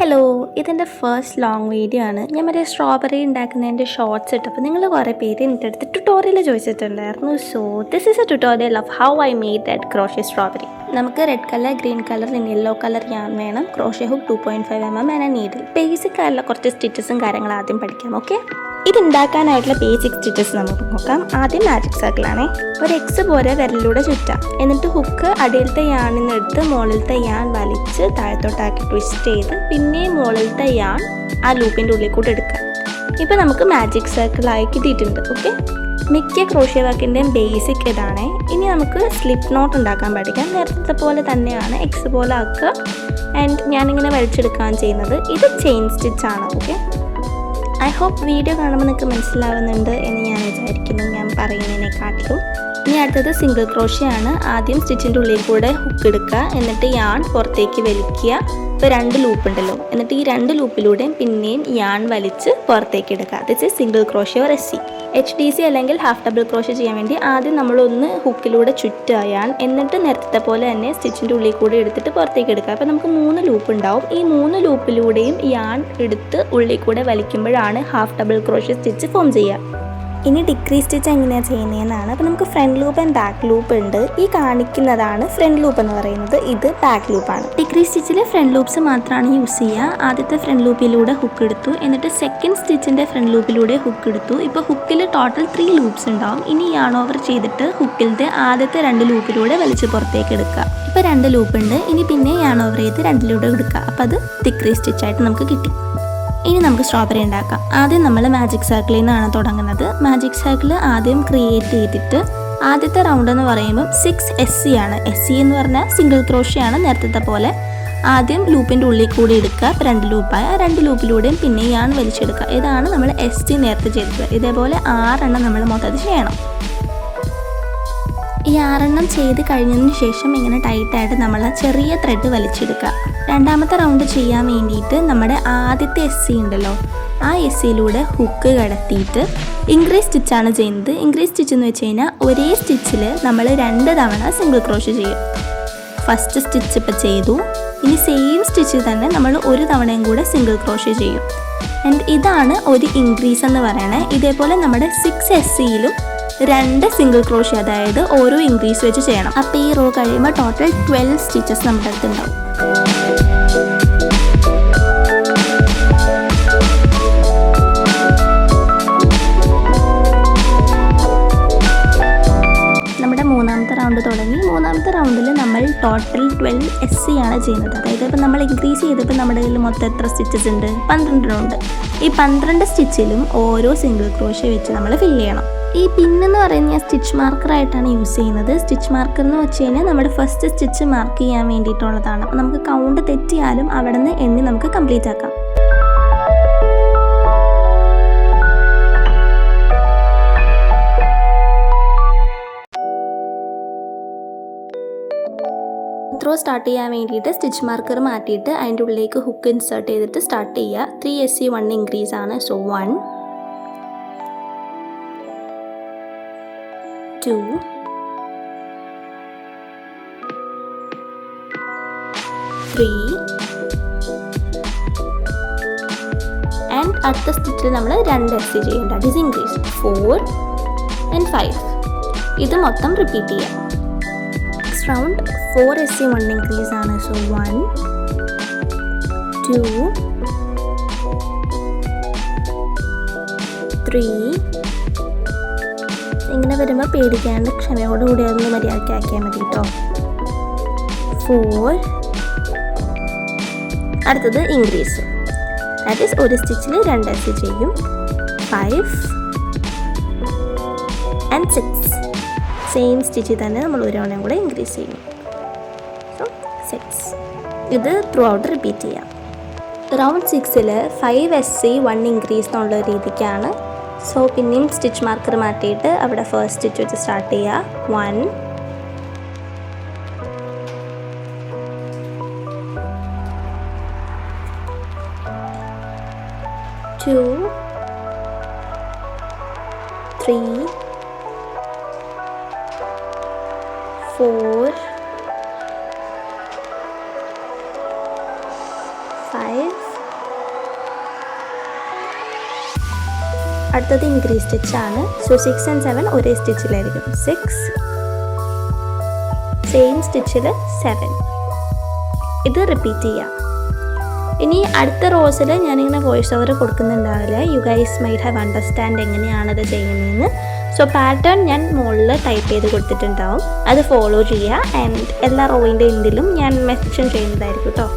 Hello, ഇതെൻ്റെ first long video ആണ്. ഞാൻ മറ്റേ സ്ട്രോബെറി ഉണ്ടാക്കുന്നതിൻ്റെ ഷോർട്സ് ഇട്ടപ്പോൾ നിങ്ങൾ കുറേ പേര് എൻ്റെ അടുത്ത് ട്യൂട്ടോറിയൽ ചോദിച്ചിട്ടുണ്ടായിരുന്നു. So this is a tutorial of how I made that crochet strawberry. നമുക്ക് red colour, green colour, yellow colour ഞാൻ വേണം. Crochet hook 2.5 mm and needle. Basic ആയിട്ടുള്ള കുറച്ച് സ്റ്റിച്ചസും കാര്യങ്ങളും ആദ്യം പഠിക്കാം. ഓക്കെ, ഇതുണ്ടാക്കാനായിട്ടുള്ള ബേസിക് സ്റ്റിച്ചസ് നമുക്ക് നോക്കാം. ആദ്യം മാജിക് സർക്കിളാണേ. ഒരു എക്സ് പോലെ വിരലിലൂടെ ചുറ്റാം. എന്നിട്ട് ഹുക്ക് അടിയിലത്തെ യാണിൽ നിന്ന് എടുത്ത് മുകളിലത്തെ യാൺ വലിച്ച് താഴത്തോട്ടാക്കി ട്വിസ്റ്റ് ചെയ്ത് പിന്നെ മുകളിലത്തെ യാൺ ആ ലൂപ്പിൻ്റെ ഉള്ളിൽ കൂടെ എടുക്കാം. ഇപ്പോൾ നമുക്ക് മാജിക് സർക്കിളായി കിട്ടിയിട്ടുണ്ട്. ഓക്കെ, മിക്ക ക്രോഷ്യ വർക്കിൻ്റെയും ബേസിക് ഇതാണ്. ഇനി നമുക്ക് സ്ലിപ്പ് നോട്ട് ഉണ്ടാക്കാൻ പഠിക്കാം. നേരത്തെ പോലെ തന്നെയാണ്, എക്സ് പോലെ ആക്കുക. ആൻഡ് ഞാനിങ്ങനെ വലിച്ചെടുക്കുകയാണ് ചെയ്യുന്നത്. ഇത് ചെയിൻ സ്റ്റിച്ചാണ്. ഓക്കെ, ഐ ഹോപ്പ് വീഡിയോ കാണുമ്പോൾ നിങ്ങൾക്ക് മനസ്സിലാവുന്നുണ്ട് എന്ന് ഞാൻ വിചാരിക്കുന്നു, ഞാൻ പറയുന്നതിനെക്കാട്ടിലും. ഇനി അടുത്തത് സിംഗിൾ ക്രോഷ്യ ആണ്. ആദ്യം സ്റ്റിച്ചിൻ്റെ ഉള്ളിൽ കൂടെ ഹുക്ക് എടുക്കുക, എന്നിട്ട് യാൺ പുറത്തേക്ക് വലിക്കുക. ഇപ്പോൾ 2 ലൂപ്പ് ഉണ്ടല്ലോ, എന്നിട്ട് ഈ 2 ലൂപ്പിലൂടെയും പിന്നെയും യാൺ വലിച്ച് പുറത്തേക്ക് എടുക്കുക. This is single crochet or SC. HDC അല്ലെങ്കിൽ ഹാഫ് ഡബിൾ ക്രോഷ്യ ചെയ്യാൻ വേണ്ടി ആദ്യം നമ്മളൊന്ന് ഹുക്കിലൂടെ ചുറ്റുക യാൺ, എന്നിട്ട് നേരത്തെ പോലെ തന്നെ സ്റ്റിച്ചിൻ്റെ ഉള്ളിൽ കൂടെ എടുത്തിട്ട് പുറത്തേക്ക് എടുക്കുക. അപ്പോൾ നമുക്ക് 3 ലൂപ്പ് ഉണ്ടാവും. ഈ 3 ലൂപ്പിലൂടെയും യാൺ എടുത്ത് ഉള്ളിൽ കൂടെ വലിക്കുമ്പോഴാണ് half double crochet stitch form ചെയ്യുക. ഇനി ഡിക്രീസ് സ്റ്റിച്ച് എങ്ങനെയാണ് ചെയ്യുന്നതെന്നാണ്. അപ്പോൾ നമുക്ക് front loop and back loop ഉണ്ട്. ഈ കാണിക്കുന്നതാണ് ഫ്രണ്ട് ലൂപ്പ് എന്ന് പറയുന്നത്, ഇത് ബാക്ക് ലൂപ്പാണ്. ഡിക്രീസ് സ്റ്റിച്ചിൽ ഫ്രണ്ട് ലൂപ്പ്സ് മാത്രമാണ് യൂസ് ചെയ്യുക. ആദ്യത്തെ ഫ്രണ്ട് ലൂപ്പിലൂടെ ഹുക്ക് എടുത്തു, എന്നിട്ട് സെക്കൻഡ് സ്റ്റിച്ചിൻ്റെ ഫ്രണ്ട് ലൂപ്പിലൂടെ ഹുക്ക് എടുത്തു. ഇപ്പോൾ ഹുക്കിൽ ടോട്ടൽ 3 ലൂപ്പ്സ് ഉണ്ടാവും. ഇനി യാൺ ഓവർ ചെയ്തിട്ട് ഹുക്കിലത്തെ ആദ്യത്തെ 2 ലൂപ്പിലൂടെ വലിച്ച് പുറത്തേക്ക് എടുക്കുക. ഇപ്പോൾ 2 ലൂപ്പ് ഉണ്ട്. ഇനി പിന്നെ യാൺ ഓവർ ചെയ്ത് 2ലൂടെ എടുക്കുക. അപ്പോൾ അത് ഡിക്രീസ് സ്റ്റിച്ചായിട്ട് നമുക്ക് കിട്ടി. ഇനി നമുക്ക് സ്ട്രോബെറി ഉണ്ടാക്കാം. ആദ്യം നമ്മൾ മാജിക് സർക്കിളിൽ നിന്നാണ് തുടങ്ങുന്നത്. മാജിക് സർക്കിൾ ആദ്യം ക്രിയേറ്റ് ചെയ്തിട്ട് ആദ്യത്തെ റൗണ്ട് എന്ന് പറയുമ്പോൾ 6 SC ആണ്. SC എന്ന് പറഞ്ഞാൽ സിംഗിൾ ക്രോഷ്യ ആണ്. നേരത്തെ പോലെ ആദ്യം ലൂപ്പിൻ്റെ ഉള്ളിൽ കൂടി എടുക്കുക. ഇപ്പോൾ 2 ലൂപ്പായ 2 ലൂപ്പിലൂടെയും പിന്നെ യാൺ വലിച്ചെടുക്കുക. ഇതാണ് നമ്മൾ SC നേരത്തെ ചെയ്തത്. ഇതേപോലെ 6 എണ്ണം നമ്മൾ മൊത്തത്തിൽ ചെയ്യണം. ഈ 6 എണ്ണം ചെയ്ത് കഴിഞ്ഞതിന് ശേഷം ഇങ്ങനെ ടൈറ്റായിട്ട് നമ്മൾ ചെറിയ ത്രെഡ് വലിച്ചെടുക്കുക. രണ്ടാമത്തെ റൗണ്ട് ചെയ്യാൻ വേണ്ടിയിട്ട് നമ്മുടെ ആദ്യത്തെ SC ഉണ്ടല്ലോ, ആ SCയിലൂടെ ഹുക്ക് കടത്തിയിട്ട് ഇൻക്രീസ് സ്റ്റിച്ചാണ് ചെയ്യുന്നത്. ഇൻക്രീസ് സ്റ്റിച്ച് എന്ന് വെച്ച് കഴിഞ്ഞാൽ ഒരേ സ്റ്റിച്ചിൽ നമ്മൾ 2 തവണ സിംഗിൾ ക്രോഷ്യ ചെയ്യും. ഫസ്റ്റ് സ്റ്റിച്ച് ഇപ്പോൾ ചെയ്തു. ഇനി സെയിം സ്റ്റിച്ചിൽ തന്നെ നമ്മൾ ഒരു തവണയും കൂടെ സിംഗിൾ ക്രോഷ്യ ചെയ്യും. ആൻഡ് ഇതാണ് ഒരു ഇൻക്രീസ് എന്ന് പറയണത്. ഇതേപോലെ നമ്മുടെ 6 SCയിലും 2 സിംഗിൾ ക്രോഷ്യ, അതായത് ഓരോ ഇൻക്രീസ് വെച്ച് ചെയ്യണം. അപ്പോൾ ഈ റോ കഴിയുമ്പോൾ ടോട്ടൽ 12 സ്റ്റിച്ചസ് നമ്മുടെ അടുത്തുണ്ടാവും. നമ്മുടെ മൂന്നാമത്തെ റൗണ്ട് തുടങ്ങി. മൂന്നാമത്തെ റൗണ്ടിൽ നമ്മൾ ടോട്ടൽ 12 SC ആണ് ചെയ്യുന്നത്. അതായത് ഇപ്പോൾ നമ്മൾ ഇൻക്രീസ് ചെയ്തപ്പോൾ നമ്മുടെ കയ്യിൽ മൊത്തം എത്ര സ്റ്റിച്ചസ് ഉണ്ട്? 12 ഉണ്ട്. ഈ 12 സ്റ്റിച്ചിലും ഓരോ സിംഗിൾ ക്രോഷ്യ വെച്ച് നമ്മൾ ഫില്ല് ചെയ്യണം. ഈ പിന്നെന്ന് പറയുന്നത് ഞാൻ സ്റ്റിച്ച് മാർക്കറായിട്ടാണ് യൂസ് ചെയ്യുന്നത്. സ്റ്റിച്ച് മാർക്കർ എന്ന് വെച്ച് കഴിഞ്ഞാൽ നമ്മുടെ ഫസ്റ്റ് സ്റ്റിച്ച് മാർക്ക് ചെയ്യാൻ വേണ്ടിയിട്ടുള്ളതാണ്. അപ്പോൾ നമുക്ക് കൗണ്ട് തെറ്റിയാലും അവിടെ നിന്ന് എണ്ണി നമുക്ക് കംപ്ലീറ്റ് ആക്കാം. ത്രോ സ്റ്റാർട്ട് ചെയ്യാൻ വേണ്ടിയിട്ട് സ്റ്റിച്ച് മാർക്കർ മാറ്റിയിട്ട് അതിൻ്റെ ഉള്ളിലേക്ക് ഹുക്ക് ഇൻസേർട്ട് ചെയ്തിട്ട് സ്റ്റാർട്ട് ചെയ്യുക. 3 SC 1 ഇൻക്രീസ് ആണ്. സോ 1 2 3 ആൻഡ് അടുത്ത സ്റ്റിച്ചിൽ നമ്മൾ 2 SC ചെയ്യേണ്ട, ദാറ്റ് ഈസ് ഇൻക്രീസ്. 4 ആൻഡ് 5. ഇത് മൊത്തം റിപ്പീറ്റ് ചെയ്യാം. നെക്സ്റ്റ് റൗണ്ട് 4 SC 1 ഇൻക്രീസ് ആണ്. സോ 1 2 3. ഇങ്ങനെ വരുമ്പോൾ പേടിക്കാണ്ട് ക്ഷമയോടുകൂടി അതൊന്ന് മര്യാദയ്ക്ക് ആക്കിയാൽ മതി കേട്ടോ. 4. അടുത്തത് ഇൻക്രീസ്, ദാറ്റ് ഈസ് ഒരു സ്റ്റിച്ചിൽ 2 SC ചെയ്യും. 5 ആൻഡ് 6. സെയിം സ്റ്റിച്ചിൽ തന്നെ നമ്മൾ ഒരു തവണയും കൂടെ ഇൻക്രീസ് ചെയ്യും. സോ 6. ഇത് ത്രൂ ഔട്ട് റിപ്പീറ്റ് ചെയ്യാം. റൗണ്ട് 6ൽ 5 SC 1 ഇൻക്രീസ് എന്നുള്ള രീതിക്കാണ്. സോ പിന്നെയും സ്റ്റിച്ച് മാർക്കർ മാറ്റിയിട്ട് അവിടെ ഫസ്റ്റ് സ്റ്റിച്ച് വെച്ച് സ്റ്റാർട്ട് ചെയ്യുക. 1 2 3 4 5 അടുത്തത് ഇൻക്രീസ് സ്റ്റിച്ചാണ്. സോ 6 and 7 ഒരേ സ്റ്റിച്ചിലായിരിക്കും. 6 സെയിം സ്റ്റിച്ചിൽ 7. ഇത് റിപ്പീറ്റ് ചെയ്യാം. ഇനി അടുത്ത റോസിൽ ഞാനിങ്ങനെ വോയിസ് ഓവർ കൊടുക്കുന്നുണ്ടാവില്ല. You guys might have understand എങ്ങനെയാണത് ചെയ്യുന്നതെന്ന്. സോ പാറ്റേൺ ഞാൻ മുകളിൽ ടൈപ്പ് ചെയ്ത് കൊടുത്തിട്ടുണ്ടാവും. അത് ഫോളോ ചെയ്യുക. ആൻഡ് എല്ലാ റോയിൻ്റെ എൻഡിലും ഞാൻ മെൻഷൻ ചെയ്യുന്നതായിരിക്കും കേട്ടോ.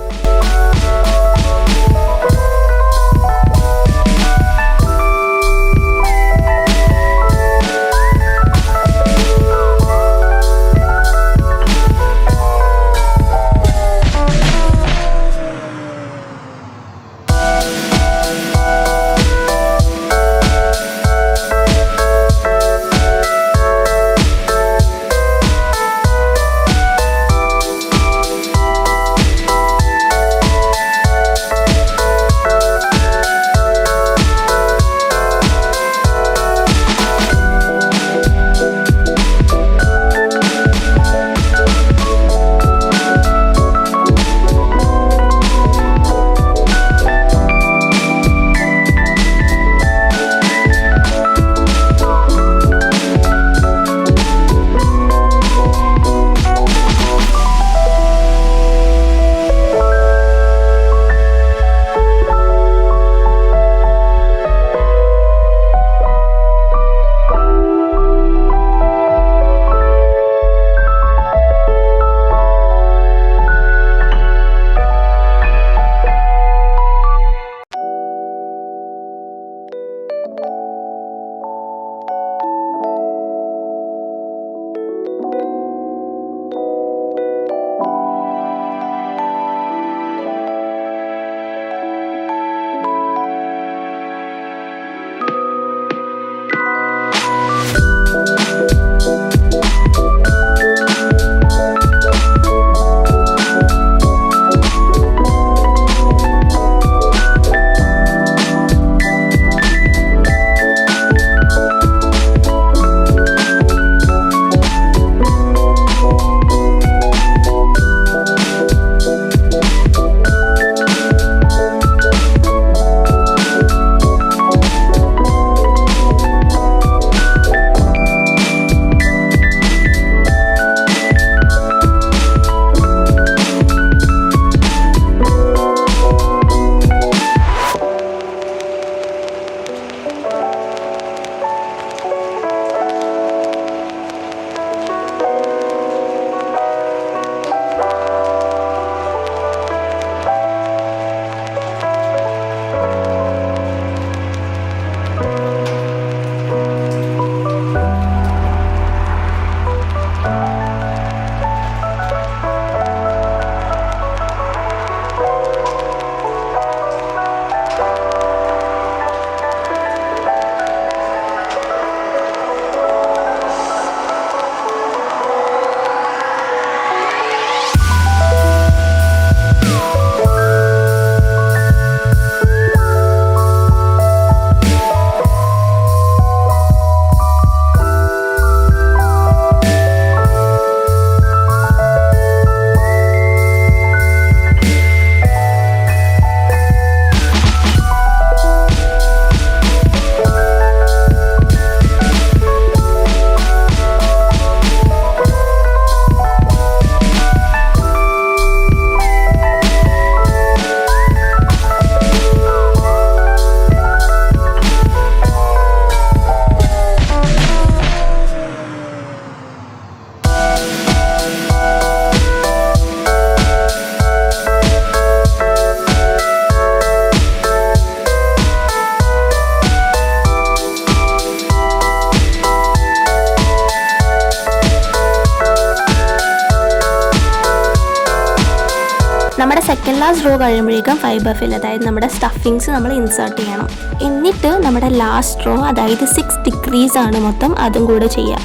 നമ്മുടെ സെക്കൻഡ് ലാസ്റ്റ് റോ കഴിയുമ്പോഴേക്കും ഫൈബർ ഫിൽ, അതായത് നമ്മുടെ സ്റ്റഫിങ്സ് നമ്മൾ ഇൻസേർട്ട് ചെയ്യണം. എന്നിട്ട് നമ്മുടെ ലാസ്റ്റ് റോ, അതായത് 6 ഡിഗ്രീസ് ആണ് മൊത്തം, അതും കൂടെ ചെയ്യാം.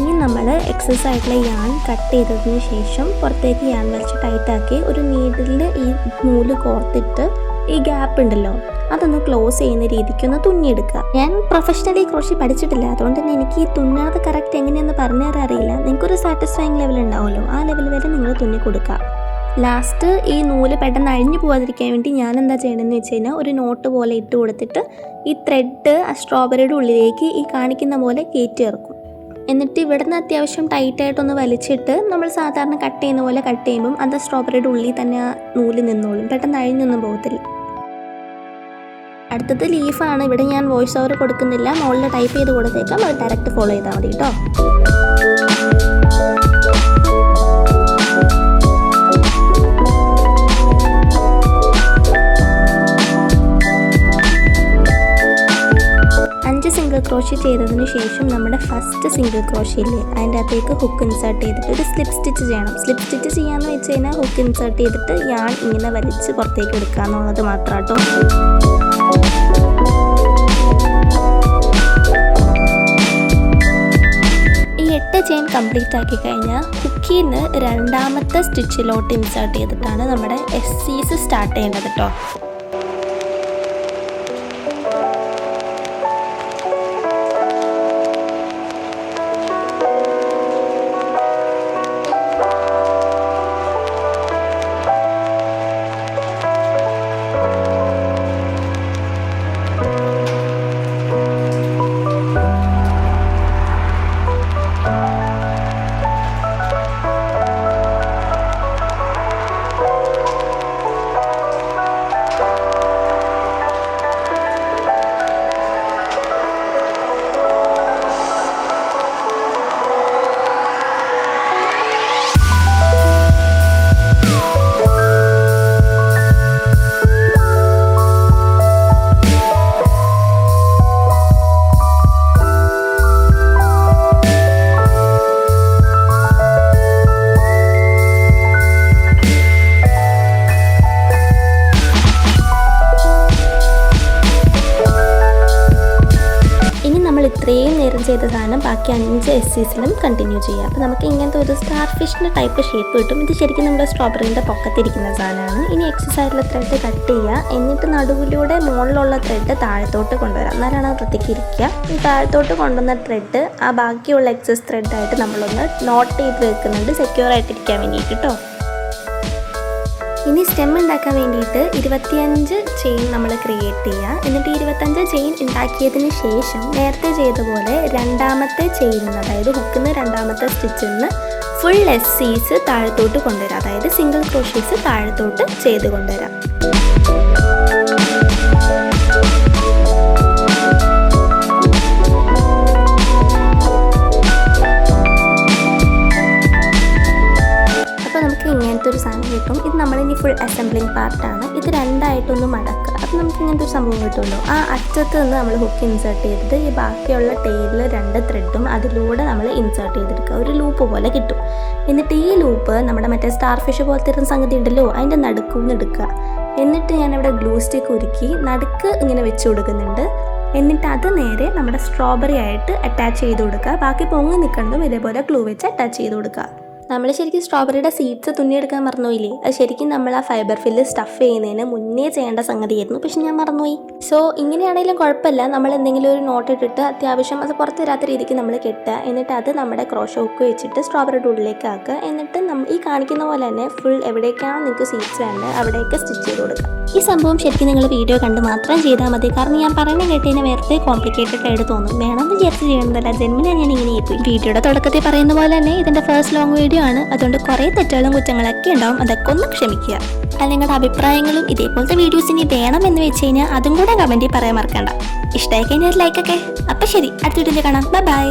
ഇനി നമ്മൾ എക്സസ് ആയിട്ടുള്ള യാൺ കട്ട് ചെയ്തതിന് ശേഷം പുറത്തേക്ക് യാൺ വലിച്ച് ടൈറ്റാക്കി ഒരു നീഡിലിൽ ഈ നൂല് കോർത്തിട്ട് ഈ ഗ്യാപ്പ് ഉണ്ടല്ലോ അതൊന്ന് ക്ലോസ് ചെയ്യുന്ന രീതിക്കൊന്ന് തുന്നിയെടുക്കുക. ഞാൻ പ്രൊഫഷണലി ക്രോഷി പഠിച്ചിട്ടില്ല, അതുകൊണ്ട് തന്നെ എനിക്ക് ഈ തുന്നാതെ കറക്റ്റ് എങ്ങനെയെന്ന് പറഞ്ഞു തരാൻ അറിയില്ല. നിങ്ങൾക്കൊരു സാറ്റിസ്ഫൈങ് ലെവൽ ഉണ്ടാവുമല്ലോ, ആ ലെവൽ വരെ നിങ്ങൾ തുന്നി കൊടുക്കുക. ലാസ്റ്റ് ഈ നൂല് പെട്ടെന്ന് അഴിഞ്ഞു പോകാതിരിക്കാൻ വേണ്ടി ഞാൻ എന്താ ചെയ്യണമെന്ന് വെച്ച് കഴിഞ്ഞാൽ ഒരു നോട്ട് പോലെ ഇട്ട് കൊടുത്തിട്ട് ഈ ത്രെഡ് ആ സ്ട്രോബെറിയുടെ ഉള്ളിലേക്ക് ഈ കാണിക്കുന്ന പോലെ കയറ്റി ഇറക്കും. എന്നിട്ട് ഇവിടുന്ന് അത്യാവശ്യം ടൈറ്റായിട്ടൊന്ന് വലിച്ചിട്ട് നമ്മൾ സാധാരണ കട്ട് ചെയ്യുന്ന പോലെ കട്ട് ചെയ്യുമ്പം അത് സ്ട്രോബെറിയുടെ ഉള്ളിൽ തന്നെ ആ നൂല് നിന്നോളും, പെട്ടെന്ന് അഴിഞ്ഞൊന്നും പോകത്തില്ല. അടുത്തത് ലീഫാണ്. ഇവിടെ ഞാൻ വോയിസ് ഓവർ കൊടുക്കുന്നില്ല, മുകളിൽ ടൈപ്പ് ചെയ്ത് കൊടുത്തേക്കാം, അത് ഡയറക്റ്റ് ഫോളോ ചെയ്താൽ മതി കേട്ടോ. സിംഗിൾ ക്രോഷി ചെയ്തതിന് ശേഷം നമ്മുടെ ഫസ്റ്റ് സിംഗിൾ ക്രോഷിയില്ലേ അതിൻ്റെ അകത്തേക്ക് ഹുക്ക് ഇൻസേർട്ട് ചെയ്തിട്ട് ഒരു സ്ലിപ്പ് സ്റ്റിച്ച് ചെയ്യണം. സ്ലിപ്പ് സ്റ്റിച്ച് ചെയ്യാമെന്ന് വെച്ച് കഴിഞ്ഞാൽ ഹുക്ക് ഇൻസേർട്ട് ചെയ്തിട്ട് യാൺ ഇങ്ങനെ വലിച്ച് പുറത്തേക്ക് എടുക്കുക എന്നുള്ളത് മാത്രം കേട്ടോ. ഈ 8 ചെയിൻ കംപ്ലീറ്റ് ആക്കി കഴിഞ്ഞാൽ ഹുക്കിൽ നിന്ന് രണ്ടാമത്തെ സ്റ്റിച്ചിലോട്ട് ഇൻസേർട്ട് ചെയ്തിട്ടാണ് നമ്മുടെ എസ്സീസ് സ്റ്റാർട്ട് ചെയ്യേണ്ടത് കേട്ടോ. ഇത്രയും നേരം ചെയ്ത സാധനം ബാക്കി 5 എസ്സീസിലും കണ്ടിന്യൂ ചെയ്യാം. അപ്പോൾ നമുക്ക് ഇങ്ങനത്തെ ഒരു സ്റ്റാർ ഫിഷിൻ്റെ ടൈപ്പ് ഷേപ്പ് കിട്ടും. ഇത് ശരിക്കും നമ്മുടെ സ്ട്രോബെറിൻ്റെ പൊക്കത്തിരിക്കുന്ന സാധനമാണ്. ഇനി എക്സസ് ആയിട്ടുള്ള ത്രെഡ് കട്ട് ചെയ്യുക, എന്നിട്ട് നടുവിലൂടെ മുകളിലുള്ള ത്രെഡ് താഴത്തോട്ട് കൊണ്ടുവരാം, എന്നാലാണ് അത് വൃത്തിക്ക് ഇരിക്കുക. ഈ താഴത്തോട്ട് കൊണ്ടുവന്ന ത്രെഡ് ആ ബാക്കിയുള്ള എക്സസ് ത്രെഡായിട്ട് നമ്മളൊന്ന് നോട്ട് ചെയ്ത് വെക്കുന്നുണ്ട്, സെക്യൂർ ആയിട്ടിരിക്കാൻ വേണ്ടിയിട്ട് കേട്ടോ. ഇനി സ്റ്റെം ഉണ്ടാക്കാൻ വേണ്ടിയിട്ട് 25 ചെയിൻ നമ്മൾ ക്രിയേറ്റ് ചെയ്യുക. എന്നിട്ട് 25 ചെയിൻ ഉണ്ടാക്കിയതിന് ശേഷം നേരത്തെ ചെയ്ത പോലെ രണ്ടാമത്തെ ചെയിനിൽ നിന്ന്, അതായത് ഹുക്കിൽ നിന്ന് രണ്ടാമത്തെ സ്റ്റിച്ചിൽ നിന്ന് ഫുൾ എസ്സീസ് താഴത്തോട്ട് കൊണ്ടുവരാം, അതായത് സിംഗിൾ ക്രോഷീസ് താഴത്തോട്ട് ചെയ്ത് കൊണ്ടുവരാം. ഇങ്ങനത്തെ ഒരു സാധനം കിട്ടും. ഇത് നമ്മളിനി ഫുൾ അസംബ്ലിങ് പാർട്ടാണ്. ഇത് രണ്ടായിട്ടൊന്ന് മടക്കുക, അപ്പോൾ നമുക്ക് ഇങ്ങനത്തെ ഒരു സംഭവം കിട്ടുമല്ലോ. ആ അറ്റത്ത് നിന്ന് നമ്മൾ ഹുക്ക് ഇൻസേർട്ട് ചെയ്തിട്ട് ഈ ബാക്കിയുള്ള ടെയിലിൽ 2 ത്രെഡും അതിലൂടെ നമ്മൾ ഇൻസേർട്ട് ചെയ്തെടുക്കുക, ഒരു ലൂപ്പ് പോലെ കിട്ടും. എന്നിട്ട് ഈ ലൂപ്പ് നമ്മുടെ മറ്റേ സ്റ്റാർ ഫിഷ് പോലത്തെ ഒരു സംഗതി ഉണ്ടല്ലോ അതിൻ്റെ നടുക്കുന്ന് എടുക്കുക. എന്നിട്ട് ഞാനിവിടെ ഗ്ലൂ സ്റ്റിക്ക് ഉരുക്കി നടുക്ക് ഇങ്ങനെ വെച്ച് കൊടുക്കുന്നുണ്ട്. എന്നിട്ട് അത് നേരെ നമ്മുടെ സ്ട്രോബെറി ആയിട്ട് അറ്റാച്ച് ചെയ്ത് കൊടുക്കുക. ബാക്കി പൊങ്ങി നിൽക്കുന്നതും ഇതേപോലെ ഗ്ലൂ വെച്ച് അറ്റാച്ച് ചെയ്ത് കൊടുക്കുക. നമ്മൾ ശരിക്കും സ്ട്രോബെറിയുടെ സീഡ്സ് തുന്നിയെടുക്കാൻ മറന്നുപോയില്ലേ? അത് ശരിക്കും നമ്മൾ ആ ഫൈബർ ഫില്ല് സ്റ്റഫ് ചെയ്യുന്നതിന് മുന്നേ ചെയ്യേണ്ട സംഗതിയായിരുന്നു, പക്ഷെ ഞാൻ മറന്നുപോയി. സോ ഇങ്ങനെയാണെങ്കിലും കുഴപ്പമില്ല, നമ്മൾ എന്തെങ്കിലും ഒരു നോട്ട് ഇട്ടിട്ട് അത്യാവശ്യം അത് പുറത്ത് വരാത്ത രീതിക്ക് നമ്മൾ കെട്ടുക. എന്നിട്ട് അത് നമ്മുടെ ക്രോഷോ ഹുക്ക് വെച്ചിട്ട് സ്ട്രോബെറിയുടെ ഉള്ളിലേക്ക് ആക്കുക. എന്നിട്ട് നമ്മൾ ഈ കാണിക്കുന്ന പോലെ തന്നെ ഫുൾ എവിടേക്കാണ് നിങ്ങൾക്ക് സീഡ്സ് വേണ്ടത് അവിടേക്ക് സ്റ്റിച്ച് ചെയ്ത് കൊടുക്കുക. ഈ സംഭവം ശരിക്കും നിങ്ങൾ വീഡിയോ കണ്ട് മാത്രം ചെയ്താൽ മതി, കാരണം ഞാൻ പറയുന്ന കേട്ടതിന് വേറെ കോംപ്ലിക്കേറ്റഡ് ആയിട്ട് തോന്നും. വേണമെന്ന് വിചാരിച്ച് ചെയ്യണതല്ല, ജന്മിനെ ഞാൻ ഇങ്ങനെ ചെയ്തു. വീഡിയോയുടെ തുടക്കത്തിൽ പറയുന്ന പോലെ തന്നെ ഇതിൻ്റെ ഫസ്റ്റ് ലോങ് വീഡിയോ ആണ്, അതുകൊണ്ട് കുറേ തെറ്റുകളും കുറ്റങ്ങളൊക്കെ ഉണ്ടാവും, അതൊക്കെ ഒന്ന് ക്ഷമിക്കുക. അല്ല നിങ്ങളുടെ അഭിപ്രായങ്ങളും ഇതേപോലത്തെ വീഡിയോസ് ഇനി വേണമെന്ന് വെച്ച് കഴിഞ്ഞാൽ അതും കൂടെ കമൻറ്റിൽ പറയാൻ മറക്കണ്ട. ഇഷ്ടമായി കഴിഞ്ഞാൽ ലൈക്കൊക്കെ. അപ്പം ശരി, അടുത്ത വീഡിയോയിൽ കാണാം. ബൈ.